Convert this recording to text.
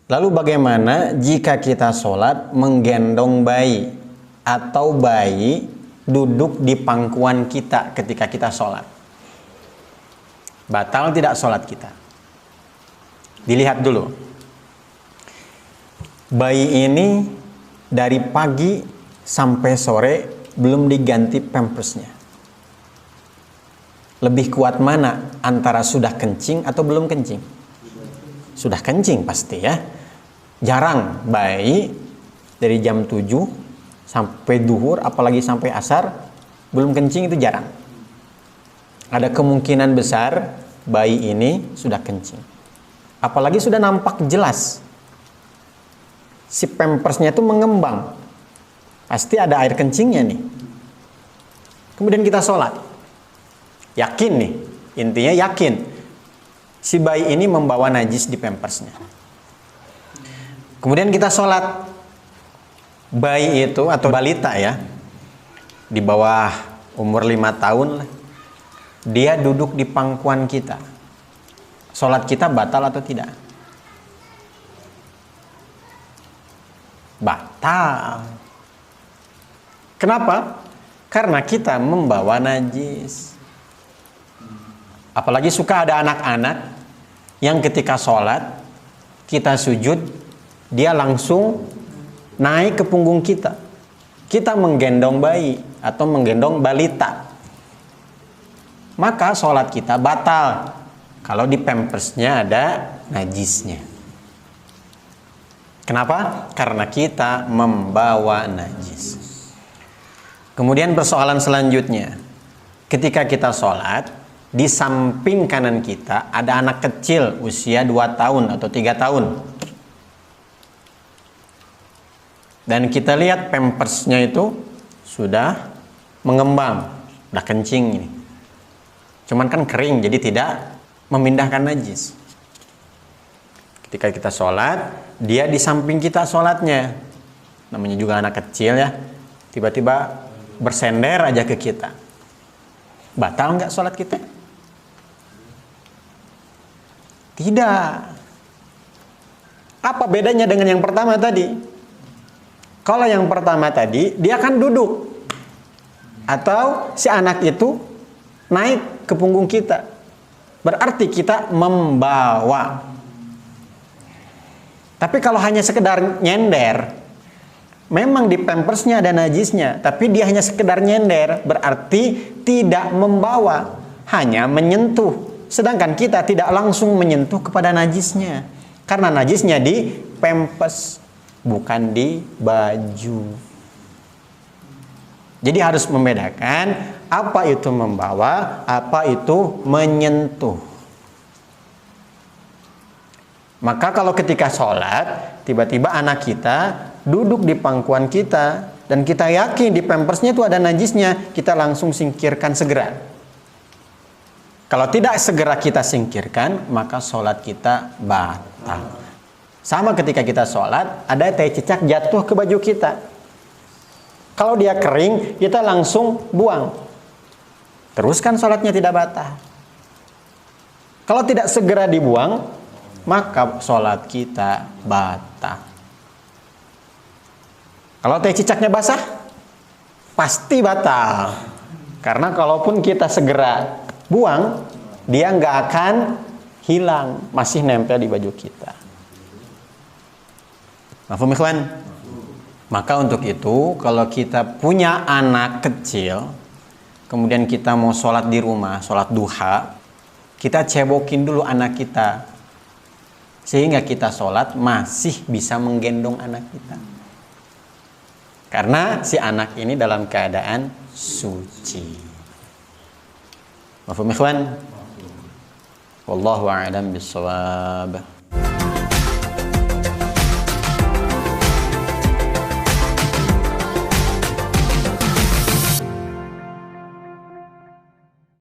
Lalu bagaimana jika kita sholat menggendong bayi atau bayi duduk di pangkuan kita ketika kita sholat? Batal tidak sholat kita? Dilihat dulu. Bayi ini dari pagi sampai sore belum diganti pampersnya. Lebih kuat mana antara sudah kencing atau belum kencing? Sudah kencing pasti ya. Jarang bayi dari jam 7 sampai duhur, apalagi sampai asar, belum kencing, itu jarang. Ada kemungkinan besar bayi ini sudah kencing. Apalagi sudah nampak jelas. Si pampersnya itu mengembang. Pasti ada air kencingnya nih. Kemudian kita sholat. Yakin nih, intinya yakin. Si bayi ini membawa najis di pampersnya. Kemudian kita sholat. Bayi itu atau balita ya, di bawah umur 5 tahun, dia duduk di pangkuan kita. Sholat kita batal atau tidak? Batal. Kenapa? Karena kita membawa najis. Apalagi suka ada anak-anak yang ketika sholat, kita sujud, dia langsung naik ke punggung kita. Kita menggendong bayi atau menggendong balita. Maka sholat kita batal kalau di pampersnya ada najisnya. Kenapa? Karena kita membawa najis. Kemudian persoalan selanjutnya, ketika kita sholat, di samping kanan kita ada anak kecil usia 2 tahun atau 3 tahun. Dan kita lihat pampersnya itu sudah mengembang, sudah kencing ini. Cuman kan kering, jadi tidak memindahkan najis. Ketika kita sholat, dia di samping kita sholatnya. Namanya juga anak kecil ya. Tiba-tiba bersender aja ke kita. Batal nggak sholat kita? Tidak. Apa bedanya dengan yang pertama tadi? Kalau yang pertama tadi, dia akan duduk. Atau si anak itu naik ke punggung kita. Berarti kita membawa. Tapi kalau hanya sekedar nyender, memang di pampersnya ada najisnya, tapi dia hanya sekedar nyender, berarti tidak membawa, hanya menyentuh. Sedangkan kita tidak langsung menyentuh kepada najisnya. Karena najisnya di pampers, bukan di baju. Jadi harus membedakan apa itu membawa, apa itu menyentuh. Maka kalau ketika sholat, tiba-tiba anak kita duduk di pangkuan kita, dan kita yakin di pampersnya itu ada najisnya, kita langsung singkirkan segera. Kalau tidak segera kita singkirkan, maka sholat kita batal. Sama ketika kita sholat, ada teh cicak jatuh ke baju kita. Kalau dia kering, kita langsung buang. Terus kan sholatnya tidak batal. Kalau tidak segera dibuang, maka sholat kita batal. Kalau teh cicaknya basah, pasti batal. Karena kalaupun kita segera buang, dia nggak akan hilang, masih nempel di baju kita. Mafhum ikhwan? Maka untuk itu, kalau kita punya anak kecil, kemudian kita mau sholat di rumah, sholat duha, kita cebokin dulu anak kita, sehingga kita sholat masih bisa menggendong anak kita. Karena si anak ini dalam keadaan suci. Mafhum ikhwan? Wallahu a'lam bishawab.